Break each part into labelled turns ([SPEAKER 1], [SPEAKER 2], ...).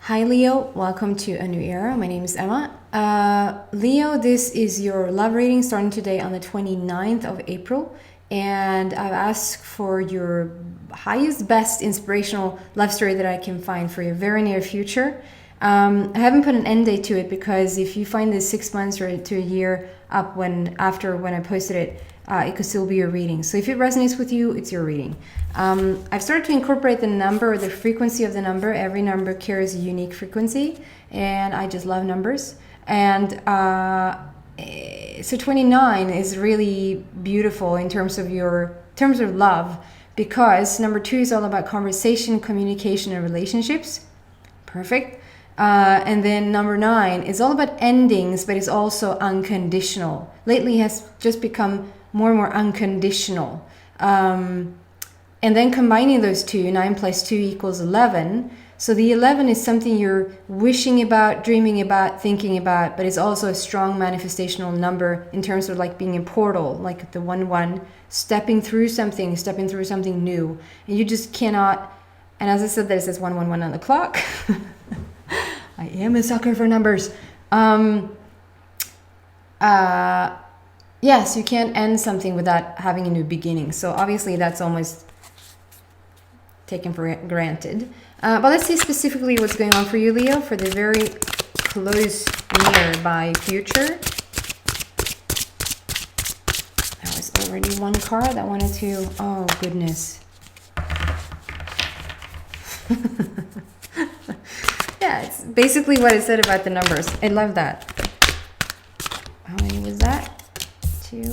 [SPEAKER 1] Hi Leo, welcome to a new era. My name is Emma. Leo, this is your love reading starting today on the 29th of April. And I've asked for your highest, best inspirational love story that I can find for your very near future. I haven't put an end date to it because if you find this 6 months or to a year up after when I posted it, it could still be your reading. So if it resonates with you, it's your reading. I've started to incorporate the number or the frequency of the number. Every number carries a unique frequency, and I just love numbers. And so 29 is really beautiful in terms of love, because number 2 is all about conversation, communication, and relationships. Perfect. And then number 9 is all about endings, but it's also unconditional. Lately has just become more and more unconditional. And then combining those two, 9 plus 2 equals 11. So the 11 is something you're wishing about, dreaming about, thinking about, but it's also a strong manifestational number in terms of like being a portal, like the 1-1, stepping through something new. And you just cannot, and as I said, there says 111 on the clock. I am a sucker for numbers. Yes, you can't end something without having a new beginning. So obviously that's almost taken for granted. But let's see specifically what's going on for you, Leo, for the very close nearby future. That was already one card that wanted to, oh goodness. Yeah, it's basically what I said about the numbers. I love that. How many was that? 2.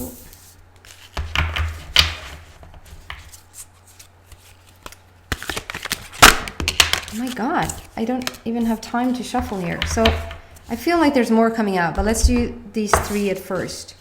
[SPEAKER 1] Oh my god, I don't even have time to shuffle here. So I feel like there's more coming out, but let's do these 3 at first.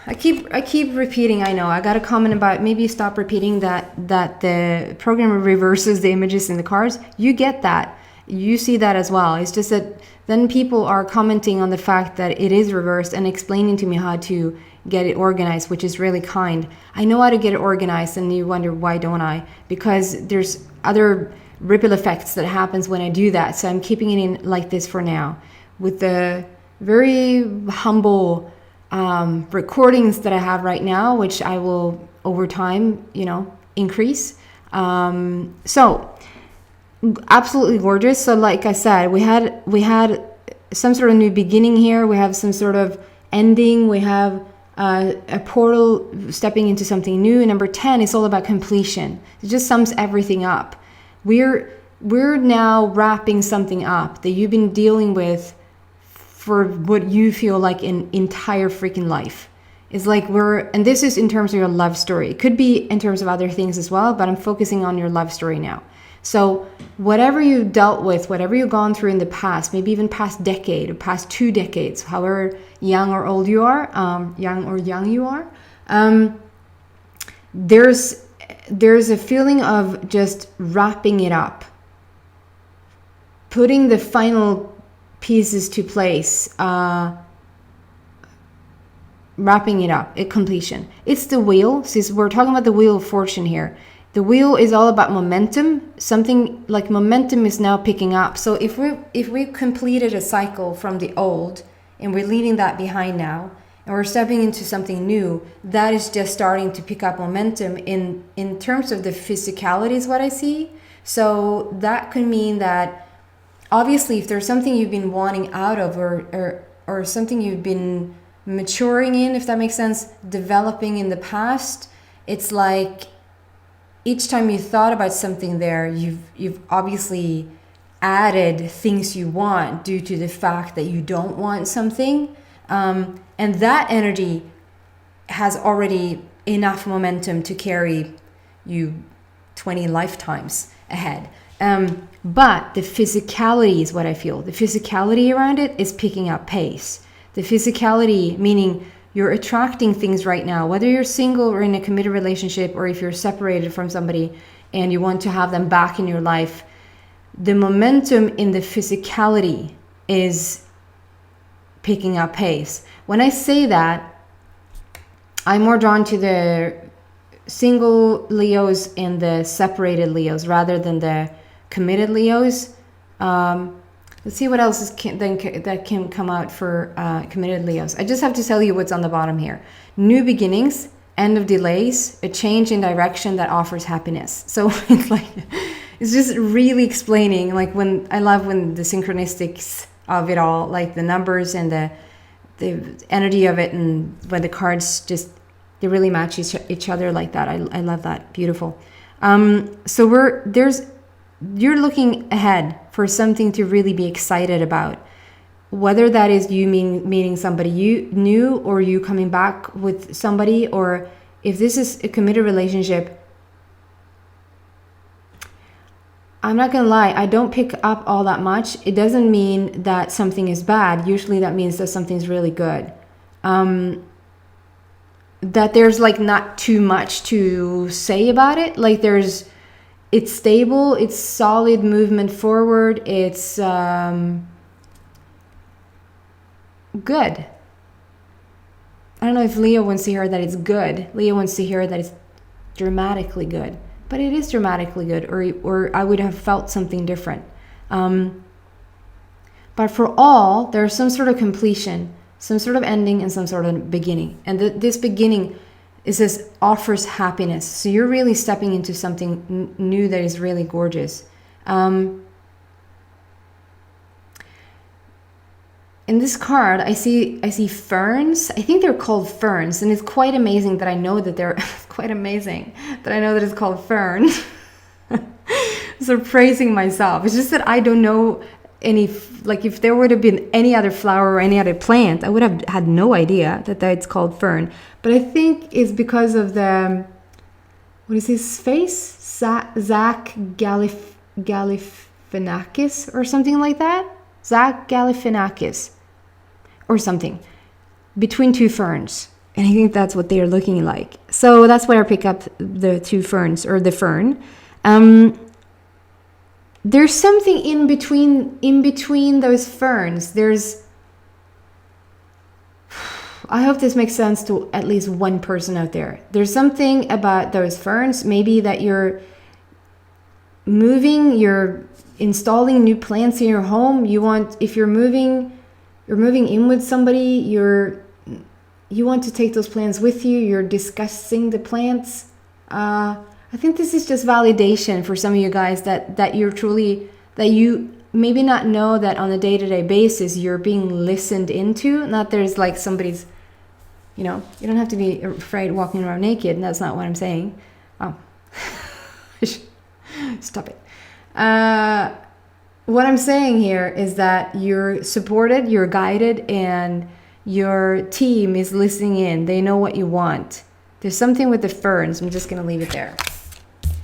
[SPEAKER 1] I keep repeating, I know. I got a comment about maybe stop repeating that the program reverses the images in the cards. You get that. You see that as well. It's just that then people are commenting on the fact that it is reversed and explaining to me how to get it organized, which is really kind. I know how to get it organized, and you wonder why don't I? Because there's other ripple effects that happens when I do that. So I'm keeping it in like this for now, with the very humble recordings that I have right now, which I will over time, increase. So absolutely gorgeous. So like I said, we had some sort of new beginning here. We have some sort of ending. We have a portal stepping into something new. And number 10 is all about completion. It just sums everything up. We're now wrapping something up that you've been dealing with for what you feel like an entire freaking life. It's like and this is in terms of your love story. It could be in terms of other things as well, but I'm focusing on your love story now. So whatever you dealt with, whatever you've gone through in the past, maybe even past decade or past 2 decades, however young or old you are, there's a feeling of just wrapping it up, putting the final pieces to place, wrapping it up at completion. It's the wheel. Since we're talking about the wheel of fortune here, the wheel is all about momentum. Something like momentum is now picking up. So if we completed a cycle from the old and we're leaving that behind now and we're stepping into something new, that is just starting to pick up momentum in terms of the physicality is what I see. So that could mean that obviously if there's something you've been wanting out of or something you've been maturing in, if that makes sense, developing in the past, it's like each time you thought about something there, you've obviously added things you want due to the fact that you don't want something. And that energy has already enough momentum to carry you 20 lifetimes ahead. But the physicality is what I feel. The physicality around it is picking up pace. The physicality, meaning you're attracting things right now, whether you're single or in a committed relationship, or if you're separated from somebody and you want to have them back in your life, the momentum in the physicality is picking up pace. When I say that, I'm more drawn to the single Leos and the separated Leos rather than the committed Leos. Let's see what else that can come out for committed Leos. I just have to tell you what's on the bottom here. New beginnings, end of delays, a change in direction that offers happiness. So it's like, it's just really explaining, like I love when the synchronicities of it all, like the numbers and the energy of it, and when the cards just, they really match each other like that. I love that. Beautiful. So you're looking ahead for something to really be excited about, whether that is you meeting somebody you new, or you coming back with somebody, or if this is a committed relationship. I'm not gonna lie, I don't pick up all that much. It doesn't mean that something is bad. Usually that means that something's really good. That there's like not too much to say about it. Like it's stable, it's solid movement forward, it's good. I don't know if Leo wants to hear that it's good. Leo wants to hear that it's dramatically good. But it is dramatically good, or I would have felt something different. But for all, there's some sort of completion, some sort of ending, and some sort of beginning. And this beginning, it says, offers happiness. So you're really stepping into something new that is really gorgeous. In this card, I see ferns. I think they're called ferns, and it's quite amazing that I know that they're quite amazing that I know that it's called fern. So praising myself. It's just that I don't know any, like if there would have been any other flower or any other plant, I would have had no idea that it's called fern. But I think it's because of the, what is his face? Zach Galifianakis or something like that. Zach Galifianakis or something, between two ferns. And I think that's what they're looking like. So that's where I pick up the two ferns, or the fern. There's something in between those ferns. I hope this makes sense to at least one person out there. There's something about those ferns, maybe that you're moving, you're installing new plants in your home. If you're moving in with somebody, you want to take those plants with you. You're discussing the plants. I think this is just validation for some of you guys that you're truly, that you maybe not know that on a day-to-day basis you're being listened into. Not there's like somebody's, you don't have to be afraid walking around naked. And that's not what I'm saying. Oh, stop it. What I'm saying here is that you're supported, you're guided, and your team is listening in. They know what you want. There's something with the ferns. I'm just going to leave it there.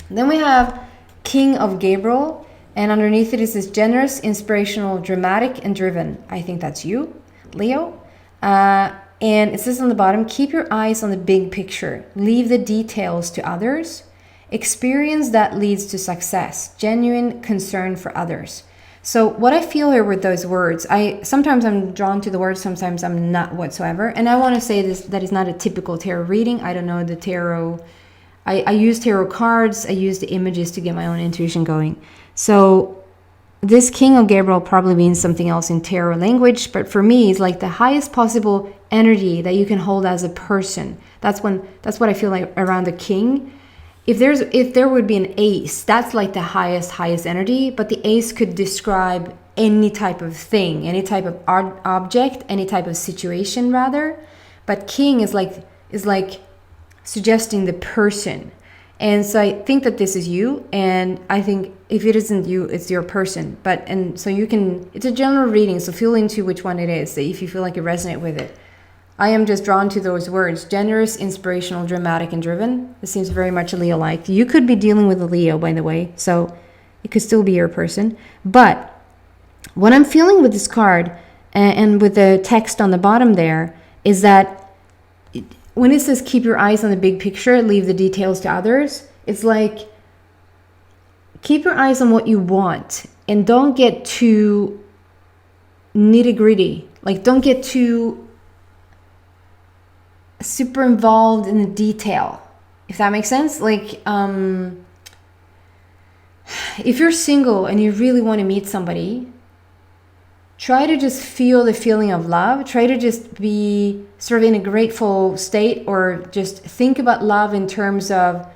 [SPEAKER 1] And then we have King of Gabriel, and underneath it says generous, inspirational, dramatic, and driven. I think that's you, Leo. And it says on the bottom, keep your eyes on the big picture. Leave the details to others. Experience that leads to success. Genuine concern for others. So what I feel here with those words, sometimes I'm drawn to the words, sometimes I'm not whatsoever. And I want to say this, that is not a typical tarot reading. I don't know the tarot. I use tarot cards. I use the images to get my own intuition going. So this King of Gabriel probably means something else in tarot language. But for me, it's like the highest possible energy that you can hold as a person. That's what I feel like around the king. If there would be an ace, that's like the highest energy, but the ace could describe any type of thing, any type of object, any type of situation rather. But king is like suggesting the person. And so I think that this is you, and I think if it isn't you, it's your person. So it's a general reading, so feel into which one it is, if you feel like you resonate with it. I am just drawn to those words, generous, inspirational, dramatic, and driven. This seems very much a Leo-like. You could be dealing with a Leo, by the way, so it could still be your person. But what I'm feeling with this card, and with the text on the bottom there, is that when it says keep your eyes on the big picture, leave the details to others, it's like keep your eyes on what you want, and don't get too nitty-gritty. Like, don't get too super involved in the detail, if that makes sense. Like if you're single and you really want to meet somebody, try to just feel the feeling of love. Try to just be sort of in a grateful state, or just think about love in terms of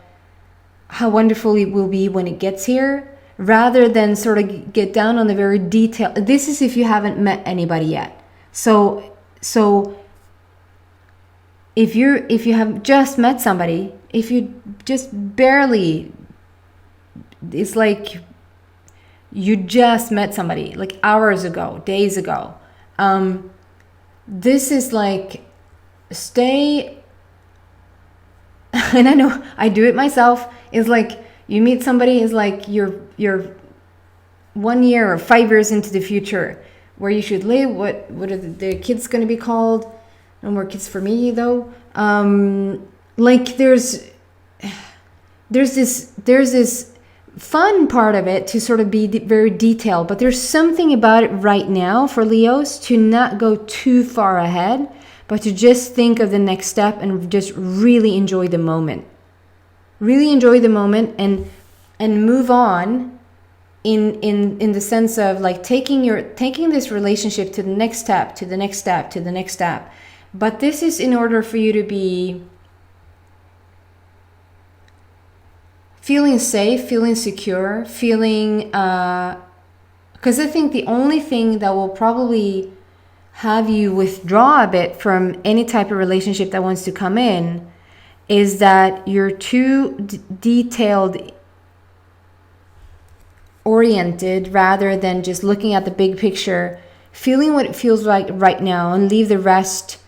[SPEAKER 1] how wonderful it will be when it gets here, rather than sort of get down on the very detail. This is if you haven't met anybody yet. So if you have just met somebody, if you just barely, it's like you just met somebody like hours ago, days ago. This is like, stay, and I know I do it myself. It's like you meet somebody, it's like you're 1 year or 5 years into the future, where you should live. What are the kids going to be called? No more kids for me though. Like there's this fun part of it to sort of be very detailed, but there's something about it right now for Leos to not go too far ahead, but to just think of the next step and just really enjoy the moment. Really enjoy the moment and move on in the sense of like taking this relationship to the next step, to the next step, to the next step. But this is in order for you to be feeling safe, feeling secure, feeling, because I think the only thing that will probably have you withdraw a bit from any type of relationship that wants to come in is that you're too detailed oriented, rather than just looking at the big picture, feeling what it feels like right now, and leave the rest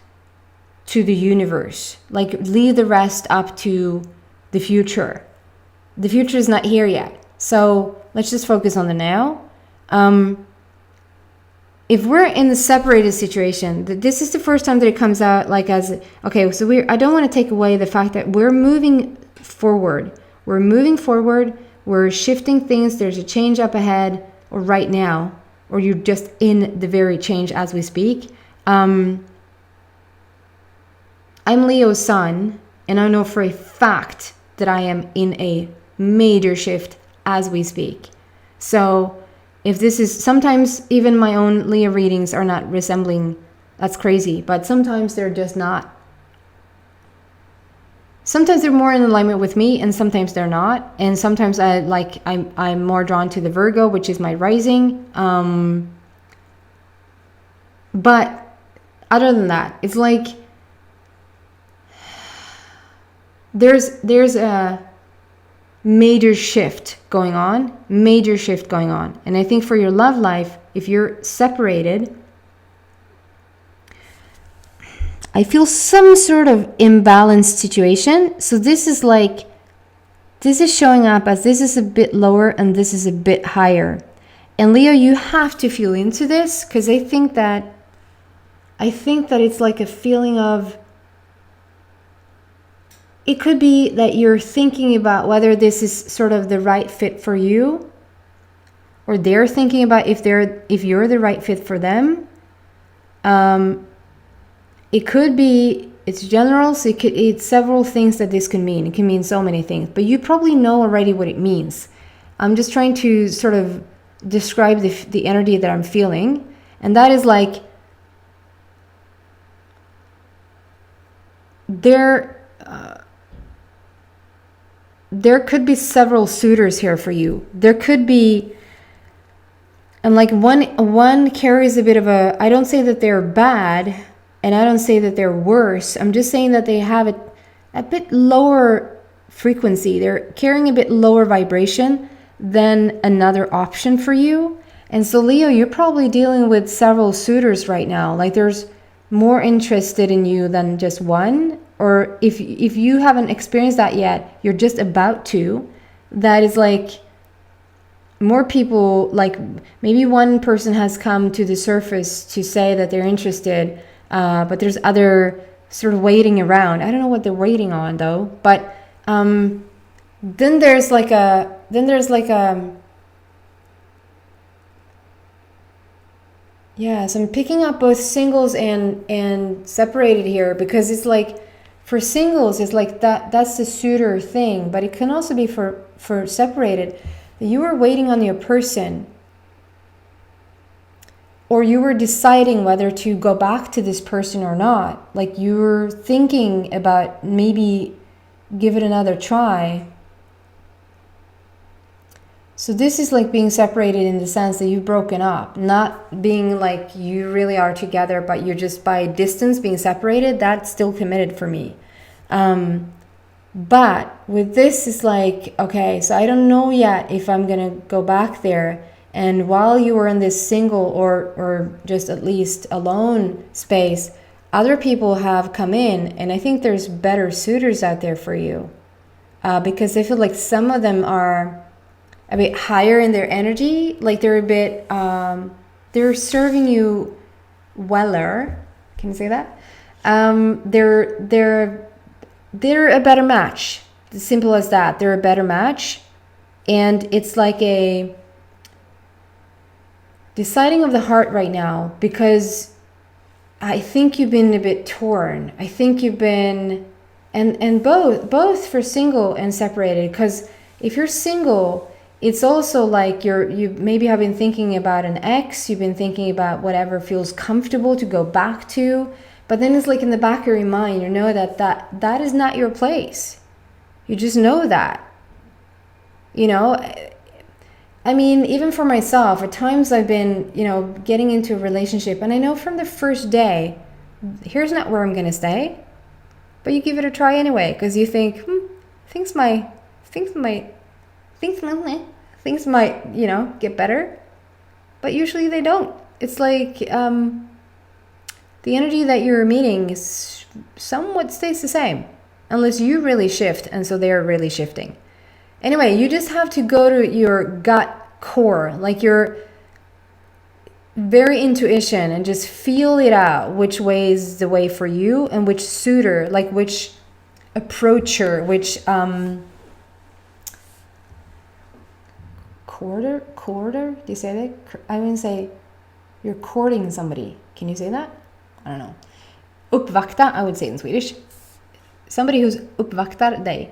[SPEAKER 1] to the universe. Like leave the rest up to the future. The future is not here yet. So let's just focus on the now. If we're in the separated situation, this is the first time that it comes out like as, okay, so I don't want to take away the fact that we're moving forward. We're moving forward. We're shifting things. There's a change up ahead, or right now, or you're just in the very change as we speak. I'm Leo's sun, and I know for a fact that I am in a major shift as we speak. So if this is, sometimes even my own Leo readings are not resembling, that's crazy, but sometimes they're just not. Sometimes they're more in alignment with me, and sometimes they're not. And sometimes I'm more drawn to the Virgo, which is my rising. But other than that, it's like there's a major shift going on, and I think for your love life, if you're separated, I feel some sort of imbalanced situation. So this is showing up as this is a bit lower and this is a bit higher. And Leo, you have to feel into this, because I think that it's like a feeling of, it could be that you're thinking about whether this is sort of the right fit for you, or they're thinking about if you're the right fit for them. It could be, it's general, so it's several things that this can mean. It can mean so many things, but you probably know already what it means. I'm just trying to sort of describe the energy that I'm feeling, and that is like there could be several suitors here for you. There could be, and like one carries a bit of a, I don't say that they're bad, and I don't say that they're worse. I'm just saying that they have a bit lower frequency. They're carrying a bit lower vibration than another option for you. And so Leo, you're probably dealing with several suitors right now. Like there's more interested in you than just one. Or if you haven't experienced that yet, you're just about to. That is like more people, like maybe one person has come to the surface to say that they're interested, but there's other sort of waiting around. I don't know what they're waiting on though. But then there's like a yeah, so I'm picking up both singles and separated here, because it's like for singles it's like that's the suitor thing, but it can also be for separated. that you were waiting on your person, or you were deciding whether to go back to this person or not. Like you were thinking about maybe give it another try. So this is like being separated in the sense that you've broken up, not being like you really are together, but you're just by distance being separated. That's still committed for me. But with this, it's like, okay, so I don't know yet if I'm going to go back there. And while you were in this single or just at least alone space, other people have come in, and I think there's better suitors out there for you. Because I feel like some of them are a bit higher in their energy, like they're a bit, they're serving you weller. Can you say that? They're a better match. As simple as that. They're a better match. And it's like a deciding of the heart right now, because I think you've been a bit torn. I think you've been, and both for single and separated, because if you're single, it's also like you maybe have been thinking about an ex, you've been thinking about whatever feels comfortable to go back to, but then it's like in the back of your mind, you know that is not your place. You just know that. You know, I mean, even for myself, at times I've been, you know, getting into a relationship, and I know from the first day, here's not where I'm going to stay, but you give it a try anyway, because you think, things might, you know, get better, but usually they don't. It's like the energy that you're meeting is somewhat stays the same, unless you really shift, and so they're really shifting. Anyway, you just have to go to your gut core, like your very intuition, and just feel it out, which way is the way for you, and which suitor, like which approacher, which courter, do you say that? I mean, say you're courting somebody. Can you say that? I don't know. Uppvakta, I would say in Swedish. Somebody who's uppvaktar dig.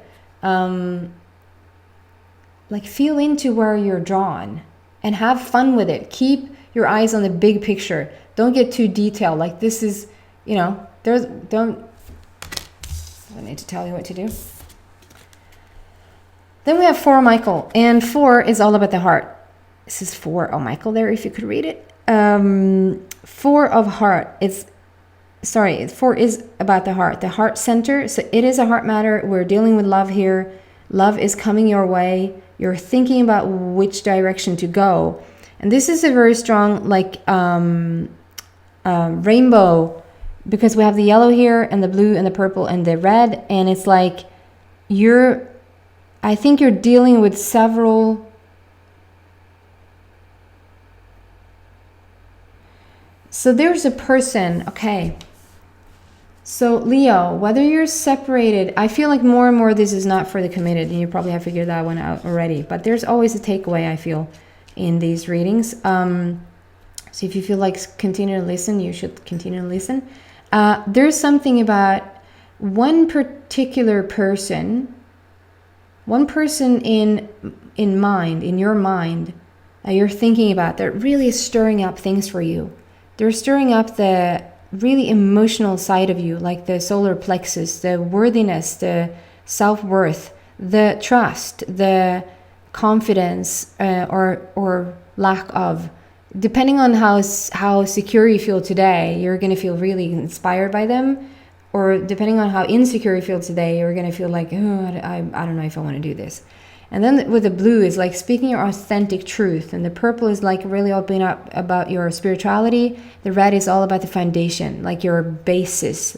[SPEAKER 1] Like feel into where you're drawn and have fun with it. Keep your eyes on the big picture. Don't get too detailed. Like this is, you know, don't I need to tell you what to do. Then we have 4 Michael, and 4 is all about the heart. This is 4 of Michael there, if you could read it. 4 of heart. 4 is about the heart center. So it is a heart matter. We're dealing with love here. Love is coming your way. You're thinking about which direction to go. And this is a very strong, like, rainbow, because we have the yellow here and the blue and the purple and the red. And it's like I think you're dealing with several so there's a person, okay. So Leo, whether you're separated, I feel like more and more this is not for the committed, and you probably have figured that one out already, but there's always a takeaway, I feel, in these readings. So if you feel like continue to listen, you should continue to listen. There's something about one particular person in mind, in your mind, that you're thinking about, that really is stirring up things for you. They're stirring up the really emotional side of you, like the solar plexus, the worthiness, the self-worth, the trust, the confidence, or lack of. Depending on how secure you feel today, you're going to feel really inspired by them. Or depending on how insecure you feel today, you're going to feel like, oh, I don't know if I want to do this. And then with the blue is like speaking your authentic truth. And the purple is like really opening up about your spirituality. The red is all about the foundation, like your basis.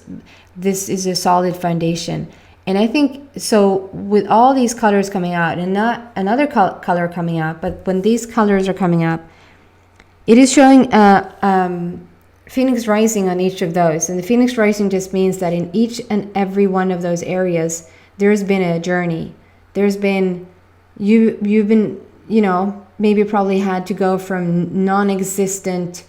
[SPEAKER 1] This is a solid foundation. And I think, so with all these colors coming out, and not another color coming out, but when these colors are coming up, it is showing Phoenix rising on each of those. And the Phoenix rising just means that in each and every one of those areas, there's been a journey. There's been, you've been, you know, maybe probably had to go from non-existent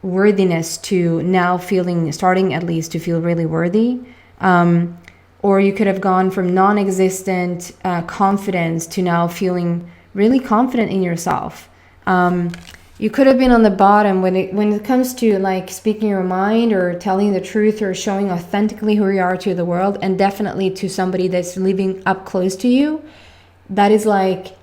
[SPEAKER 1] worthiness to now starting at least to feel really worthy. Or you could have gone from non-existent confidence to now feeling really confident in yourself. You could have been on the bottom when it comes to like speaking your mind or telling the truth or showing authentically who you are to the world, and definitely to somebody that's living up close to you. That is like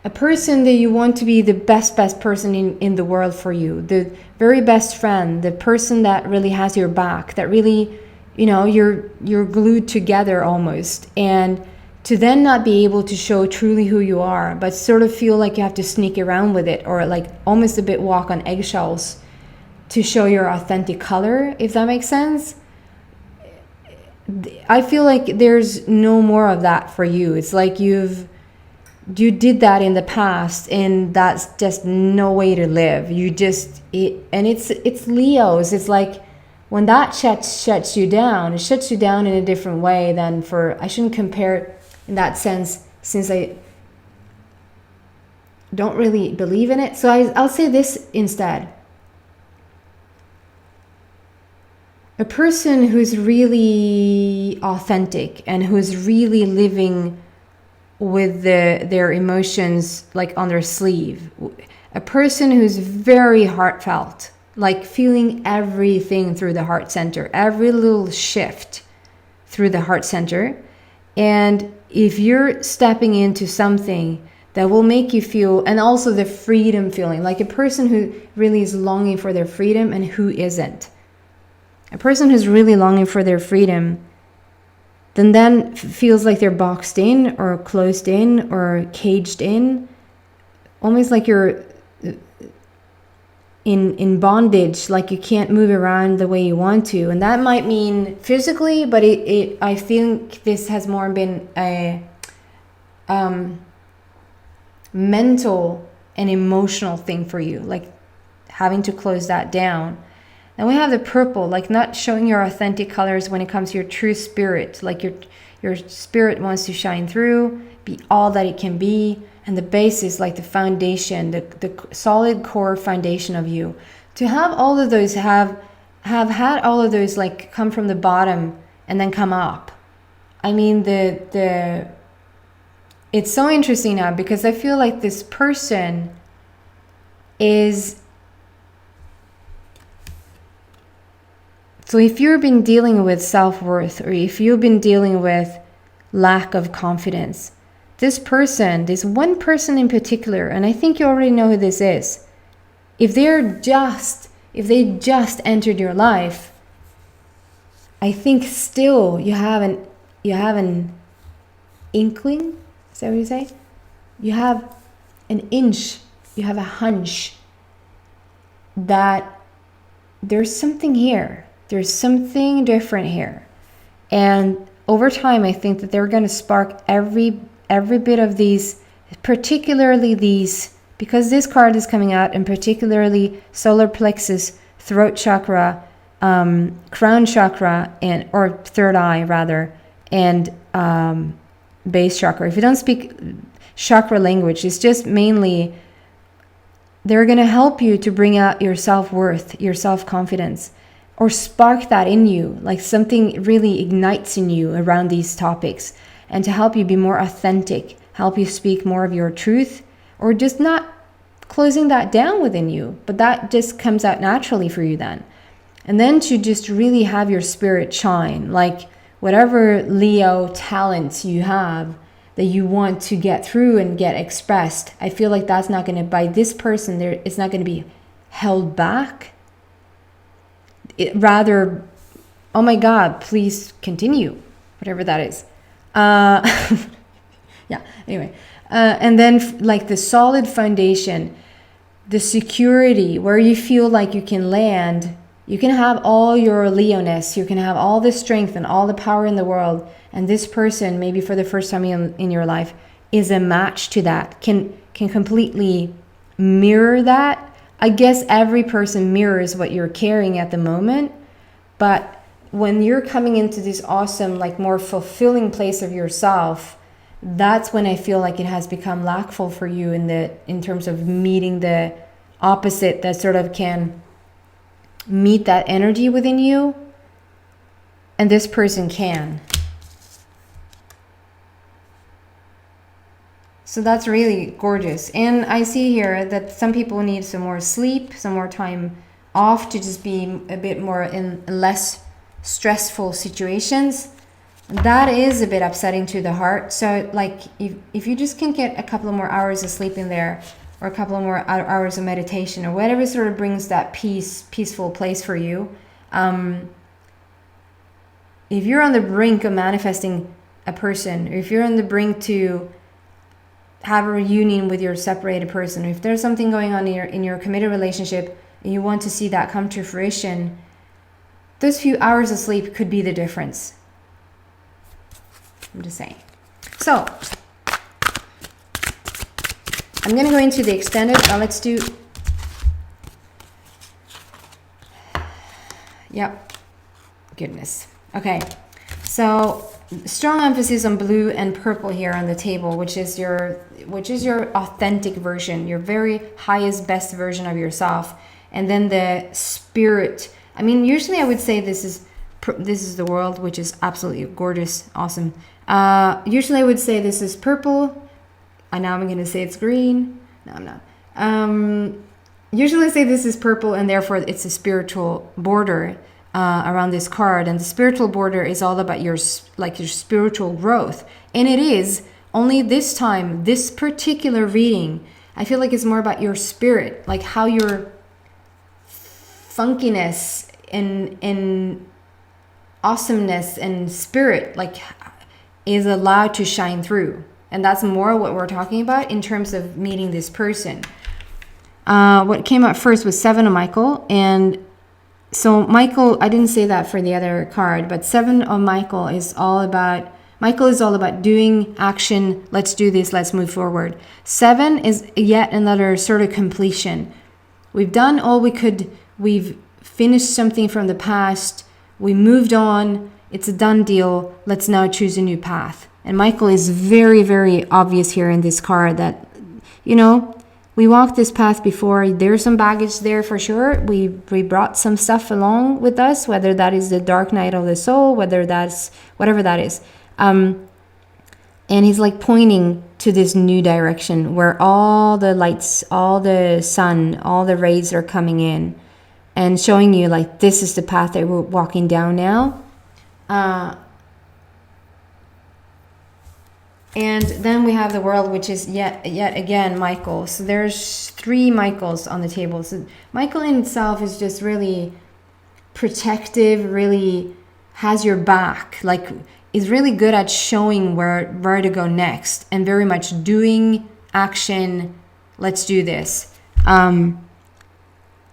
[SPEAKER 1] a person that you want to be the best person in the world for you, the very best friend, the person that really has your back, that really, you know, you're glued together almost. And to then not be able to show truly who you are, but sort of feel like you have to sneak around with it, or like almost a bit walk on eggshells to show your authentic color, if that makes sense. I feel like there's no more of that for you. It's like you did that in the past, and that's just no way to live. And it's Leos. It's like when that shuts you down, it shuts you down in a different way than I shouldn't compare it in that sense, since I don't really believe in it. So I'll say this instead. A person who's really authentic and who's really living with their emotions like on their sleeve. A person who's very heartfelt, like feeling everything through the heart center, every little shift through the heart center. And if you're stepping into something that will make you feel, and also the freedom feeling, like a person who really is longing for their freedom and who isn't. A person who's really longing for their freedom then feels like they're boxed in or closed in or caged in, almost like you're in bondage, like you can't move around the way you want to. And that might mean physically, but I think this has more been a mental and emotional thing for you, like having to close that down. Then we have the purple, like not showing your authentic colors when it comes to your true spirit, like your spirit wants to shine through, be all that it can be. And the basis, like the foundation, the solid core foundation of you. To have all of those, have had all of those like come from the bottom and then come up. I mean, it's so interesting now, because I feel like this person is, so if you've been dealing with self-worth, or if you've been dealing with lack of confidence, this person, this one person in particular, and I think you already know who this is, if they just entered your life, I think still you have an inkling, is that what you say? You have an inch, you have a hunch that there's something here. There's something different here. And over time, I think that they're going to spark every bit of these, particularly these, because this card is coming out, and particularly solar plexus, throat chakra, crown chakra, or third eye rather, and base chakra. If you don't speak chakra language, it's just mainly they're going to help you to bring out your self-worth, your self-confidence, or spark that in you, like something really ignites in you around these topics, and to help you be more authentic, help you speak more of your truth, or just not closing that down within you, but that just comes out naturally for you then. And then to just really have your spirit shine, like whatever Leo talents you have that you want to get through and get expressed. I feel like that's not going to, by this person there, it's not going to be held back. Rather, oh my God, please continue, whatever that is. Yeah, anyway. And then like the solid foundation, the security where you feel like you can land, you can have all your Leoness, you can have all the strength and all the power in the world. And this person, maybe for the first time in your life, is a match to that, can completely mirror that. I guess every person mirrors what you're carrying at the moment, but when you're coming into this awesome, like more fulfilling place of yourself, that's when I feel like it has become lackful for you in terms of meeting the opposite that sort of can meet that energy within you, and this person can. So that's really gorgeous. And I see here that some people need some more sleep, some more time off to just be a bit more in less stressful situations. That is a bit upsetting to the heart. So like if you just can get a couple of more hours of sleep in there, or a couple of more hours of meditation, or whatever sort of brings that peaceful place for you. If you're on the brink of manifesting a person, or if you're on the brink to have a reunion with your separated person, or if there's something going on in your committed relationship and you want to see that come to fruition, those few hours of sleep could be the difference. I'm just saying. So I'm going to go into the extended. Let's do... Yep. Goodness. Okay. So strong emphasis on blue and purple here on the table, which is your authentic version, your very highest, best version of yourself. And then the spirit. I mean, usually I would say this is the world, which is absolutely gorgeous, awesome. Usually I would say this is purple. And now I'm going to say it's green. No, I'm not. Usually I say this is purple, and therefore it's a spiritual border around this card. And the spiritual border is all about your spiritual growth. And it is. Only this time, this particular reading, I feel like it's more about your spirit, like how your funkiness and awesomeness and spirit like is allowed to shine through. And that's more what we're talking about in terms of meeting this person. What came up first was 7 of Michael. And so Michael, I didn't say that for the other card, but 7 of Michael is all about doing action. Let's do this. Let's move forward. 7 is yet another sort of completion. We've done all we could. We've finished something from the past. We moved on. It's a done deal. Let's now choose a new path. And Michael is very, very obvious here in this card that, we walked this path before. There's some baggage there for sure. We brought some stuff along with us, whether that is the dark night of the soul, whatever that is. And he's like pointing to this new direction where all the lights, all the sun, all the rays are coming in and showing you like this is the path that we're walking down now. And then we have the world, which is yet again Michael. So there's 3 Michaels on the table. So Michael in itself is just really protective, really has your back, like is really good at showing where to go next, and very much doing action. Let's do this.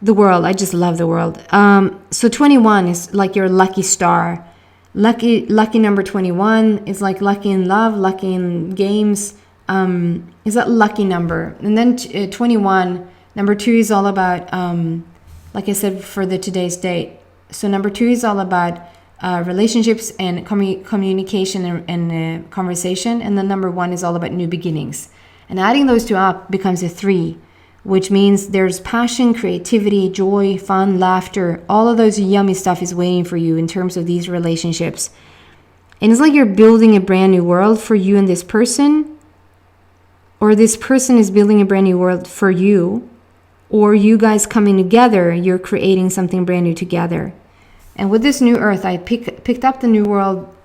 [SPEAKER 1] The world, I just love the world. So 21 is like your lucky star. Lucky number 21 is like lucky in love, lucky in games. Is that lucky number? And then 21, number 2 is all about, like I said, for the today's date. So number 2 is all about relationships and communication and conversation. And then number 1 is all about new beginnings. And adding those 2 up becomes a 3. Which means there's passion, creativity, joy, fun, laughter. All of those yummy stuff is waiting for you in terms of these relationships. And it's like you're building a brand new world for you and this person. Or this person is building a brand new world for you. Or you guys coming together, you're creating something brand new together. And with this new earth, I picked up the new world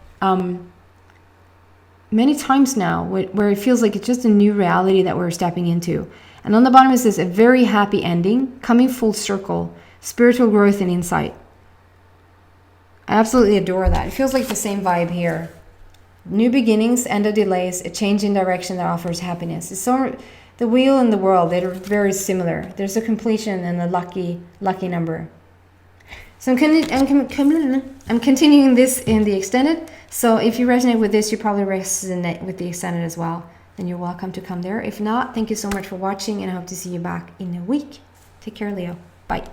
[SPEAKER 1] many times now, where it feels like it's just a new reality that we're stepping into. And on the bottom it says a very happy ending, coming full circle, spiritual growth and insight. I absolutely adore that. It feels like the same vibe here. New beginnings, end of delays, a change in direction that offers happiness. It's so the wheel and the world, they're very similar. There's a completion and a lucky number. So I'm continuing this in the extended. So if you resonate with this, you probably resonate with the extended as well. Then you're welcome to come there. If not, thank you so much for watching, and I hope to see you back in a week. Take care, Leo. Bye.